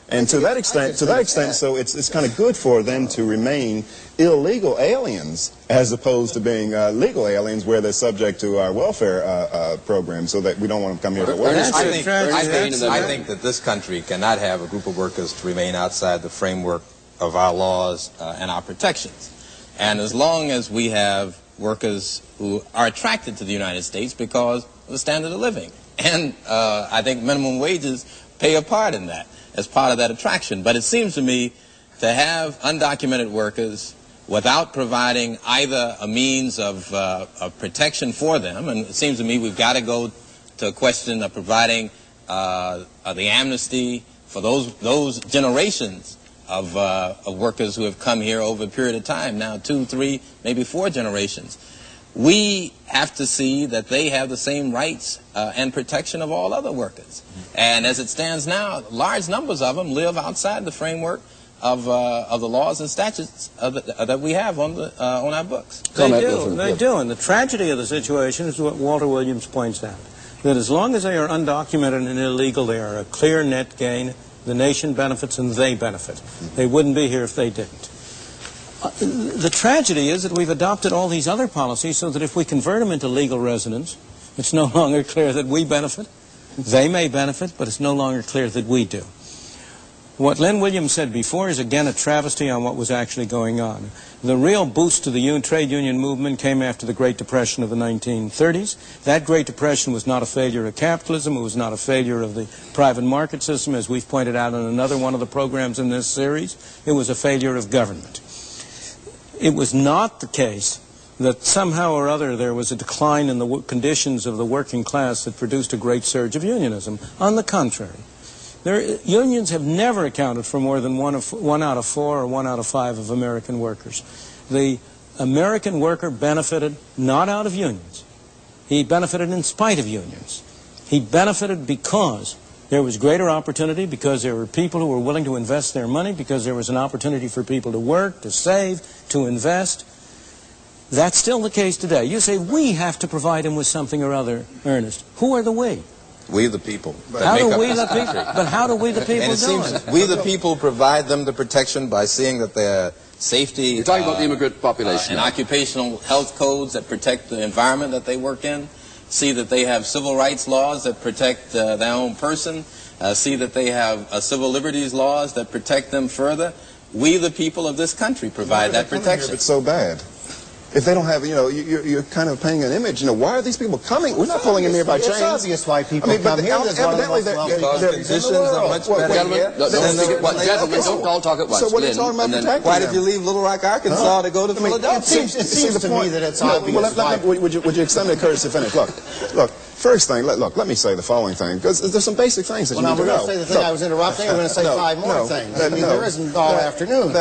And to that extent, so it's kind of good for them to remain illegal aliens as opposed to being legal aliens where they're subject to our welfare program, so that we don't want them to come here to work. I think that this country cannot have a group of workers to remain outside the framework of our laws and our protections. And as long as we have workers who are attracted to the United States because of the standard of living, and I think minimum wages play a part in that, as part of that attraction. But it seems to me to have undocumented workers without providing either a means of protection for them, and it seems to me we've got to go to a question of providing the amnesty for those generations of workers who have come here over a period of time, now 2, 3, maybe 4 generations. We have to see that they have the same rights and protection of all other workers. And as it stands now, large numbers of them live outside the framework of the laws and statutes that we have on our books. They do. And the tragedy of the situation is what Walter Williams points out, that as long as they are undocumented and illegal, they are a clear net gain. The nation benefits and they benefit. They wouldn't be here if they didn't. The tragedy is that we've adopted all these other policies so that if we convert them into legal residents, it's no longer clear that we benefit. They may benefit, but it's no longer clear that we do. What Len Williams said before is again a travesty on what was actually going on. The real boost to the trade union movement came after the Great Depression of the 1930s. That Great Depression was not a failure of capitalism. It was not a failure of the private market system, as we've pointed out in another one of the programs in this series. It was a failure of government. It was not the case that somehow or other there was a decline in the conditions of the working class that produced a great surge of unionism. On the contrary, unions have never accounted for more than 1 out of 4 or 1 out of 5 of American workers. The American worker benefited not out of unions. He benefited in spite of unions. He benefited because there was greater opportunity, because there were people who were willing to invest their money, because there was an opportunity for people to work, to save, to invest. That's still the case today. You say, we have to provide him with something or other, Ernest. Who are the we? We the people. How do we the people? But how do we the people do it? We the people provide them the protection by seeing that their safety... You're talking about the immigrant population. And occupational health codes that protect the environment that they work in. See that they have civil rights laws that protect their own person. See that they have civil liberties laws that protect them further. We, the people of this country, provide that protection. It's so bad. If they don't have, you're kind of painting an image. Why are these people coming? We're not pulling in here by chains. It's obvious why people come here. Evidently, conditions are much better. Gentlemen, don't all talk at once. So what are you talking about protecting? Why did you leave Little Rock, Arkansas to go to Philadelphia? It seems to me that it's obvious. Would you extend the courtesy to finish? Look. First thing, let me say the following thing, because there's some basic things that you need to know. We're going to say the thing I was interrupting. We're going to say 5 more things. There isn't all afternoon.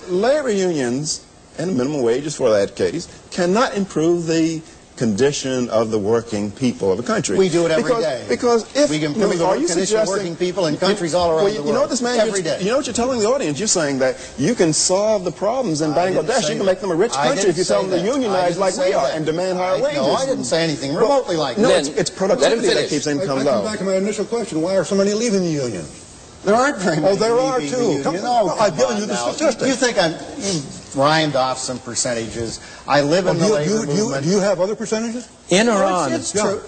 Labor unions and minimum wages for that case cannot improve the condition of the working people of a country. We do it every day. Because if we can improve the condition of working people in countries all around the world. You know what this man every day. You know what you're telling the audience? You're saying that you can solve the problems in Bangladesh. You can make them a rich country if you tell them to unionize like we are and demand higher wages. No, I didn't say anything remotely like that. No, it's productivity that keeps income low. I come back to my initial question. Why are so many leaving the union? There aren't very many. Oh, there are too. I've given you the statistics. You think you rhymed off some percentages. I live in the labor movement. Do you have other percentages? In or on? It's true.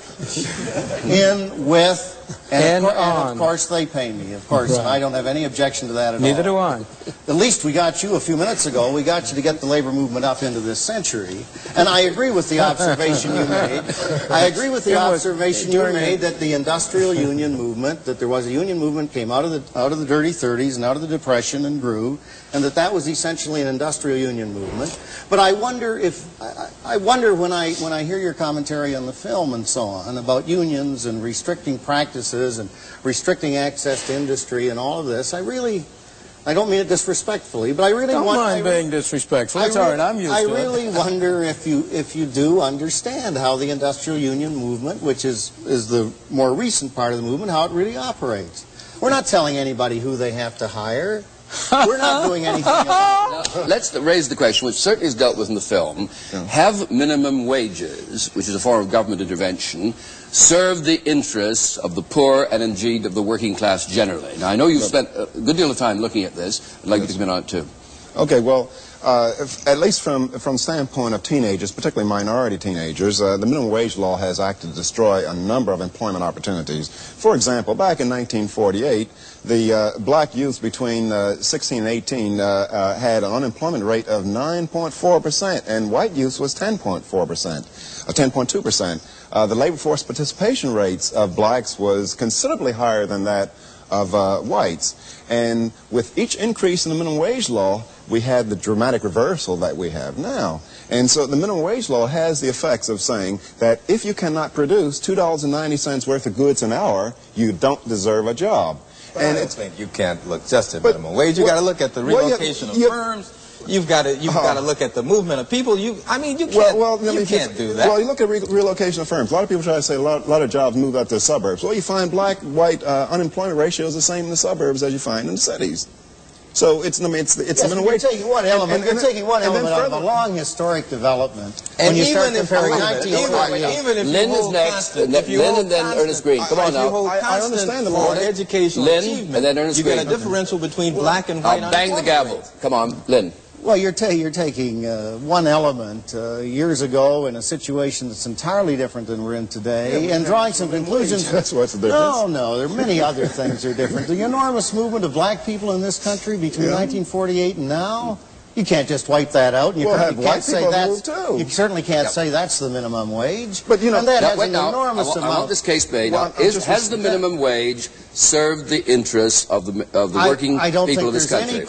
In, with, and of course they pay me, of course, and I don't have any objection to that at all. Neither do I. At least we got you a few minutes ago. We got you to get the labor movement up into this century. And I agree with the observation you made. I agree with the observation you made that the industrial union movement, that there was a union movement, came out of the dirty 30s and out of the Depression and grew, and that was essentially an industrial union movement. But I wonder when I hear your commentary on the film and so on about unions and restricting practices and restricting access to industry and all of this, I don't mean it disrespectfly, but I really don't mind being disrespectful. It's all right, I'm used to it. I really wonder if you do understand how the industrial union movement, which is the more recent part of the movement, how it really operates. We're not telling anybody who they have to hire, We're not doing anything about it. Now, let's raise the question, which certainly is dealt with in the film. Have minimum wages, which is a form of government intervention, served the interests of the poor and indeed of the working class generally? Now, I know you've spent a good deal of time looking at this. I'd like you to come in on it, too. Okay, well, at least from the standpoint of teenagers, particularly minority teenagers, the minimum wage law has acted to destroy a number of employment opportunities. For example, back in 1948, the black youth between 16 and 18 had an unemployment rate of 9.4%, and white youth was 10.2%. The labor force participation rates of blacks was considerably higher than that of whites. And with each increase in the minimum wage law, we had the dramatic reversal that we have now. And so the minimum wage law has the effects of saying that if you cannot produce $2.90 worth of goods an hour, you don't deserve a job. But and I don't think you can't look just at minimum wage. You got to look at the relocation of firms. You've got to look at the movement of people. You can't do that. Well, you look at relocation of firms. A lot of people try to say a lot of jobs move out to the suburbs. Well, you find black-white unemployment ratio is the same in the suburbs as you find in the cities. So it's yes, minimum wage. You're taking one element. You're taking one element of a long historic development. And when you start comparing 1948, Lynn is next. Lynn and then Ernest Green. Come on now. I understand the law. Educational Lynn and then Ernest Green. You get a differential between black and white. Bang the gavel. Come on, Lynn. Well, you're taking one element years ago in a situation that's entirely different than we're in today, and drawing some conclusions. That's what's the difference. No, there are many other things that are different. The enormous movement of black people in this country between 1948 and now, you can't just wipe that out. You can't say that's. You certainly can't say that's the minimum wage. But you know, and that has an enormous amount. I want this case made. Has the minimum wage served the interests of the working people of this country?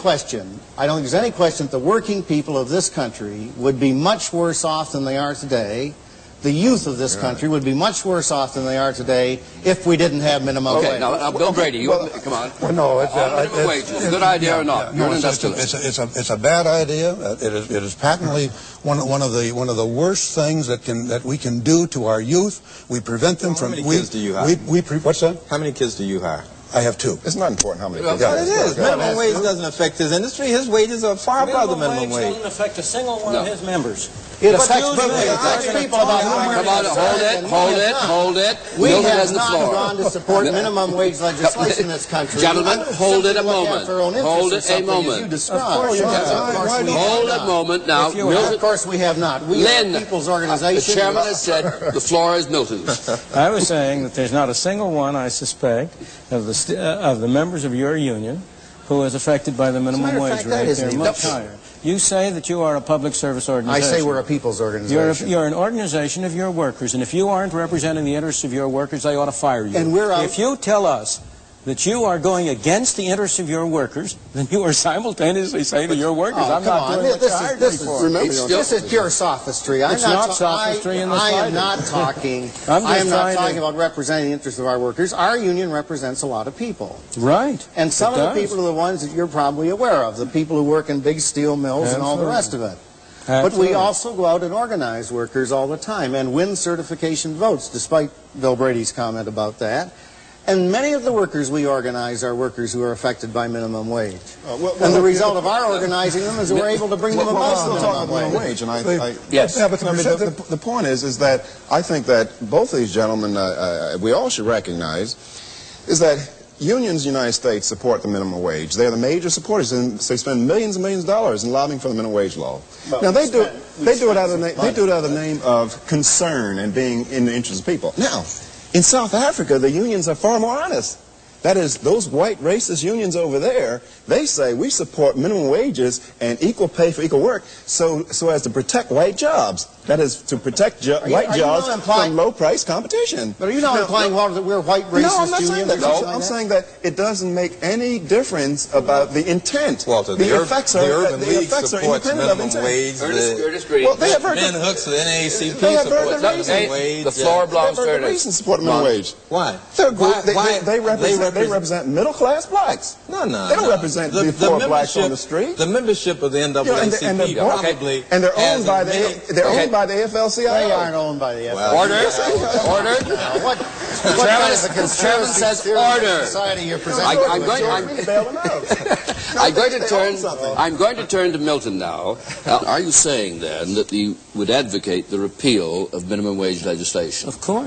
I don't think there's any question that the working people of this country would be much worse off than they are today. The youth of this country would be much worse off than they are today if we didn't have minimum wage. Okay, now Bill Brady, come on. Well, no, minimum wage is a good idea or not? You're an industrialist. It's a bad idea. It is patently one of the worst things that we can do to our youth. We prevent them from. How many kids do you hire? What's that? How many kids do you hire? I have 2. It's not important how many kids. But it is. Minimum wage doesn't affect his industry. His wages are far above the minimum wage. Doesn't affect a single one of his members. It affects people about. Come on, hold it. We have not gone to support minimum wage legislation in this country. Gentlemen, hold it a moment. Hold it a moment. Hold a moment now. Of course we have not. We are a people's organization. The chairman has said the floor is Milton's. I was saying that there's not a single one, I suspect, of the members of your union who is affected by the minimum wage rate. They're much higher. You say that you are a public service organization. I say we're a people's organization. You're an organization of your workers, and if you aren't representing the interests of your workers, they ought to fire you. And if you tell us that you are going against the interests of your workers, then you are simultaneously saying to your workers, I'm not doing what you hired me for. This is pure sophistry. It's not sophistry in the slightest. I am not talking about representing the interests of our workers. Our union represents a lot of people. Right. And some of the people are the ones that you're probably aware of, the people who work in big steel mills and all the rest of it. But we also go out and organize workers all the time and win certification votes, despite Bill Brady's comment about that. And many of the workers we organize are workers who are affected by minimum wage. And the result of our organizing them is that we're able to bring them above minimum wage. And yes. Yeah, but the point is that I think that both of these gentlemen, we all should recognize, is that unions in the United States support the minimum wage. They're the major supporters, and they spend millions and millions of dollars in lobbying for the minimum wage law. Now they do it out of the name of concern and being in the interest of people. Now, in South Africa, the unions are far more honest. That is, those white racist unions over there, they say we support minimum wages and equal pay for equal work so as to protect white jobs. That is, to protect white jobs from low-price competition. But are you not implying, Walter, that we're white racist unions? No, I'm not saying that. No, I'm saying that it doesn't make any difference about the intent. Walter, the effects are independent of intent. Ernest Green. Well, they have Ben Hooks, the NAACP supports minimum wage. The floor belongs to Ernest. Support minimum wage. Why? They represent middle-class blacks. No. They don't represent the poor blacks on the street. The membership of the NAACP probably and they're owned by by the AFL-CIO. They aren't owned by the AFL-CIO. Well, Order. What kind of a conspiracy says theory order. society you're presenting? I'm going to turn to Milton now. Are you saying then that you would advocate the repeal of minimum wage legislation? Of course.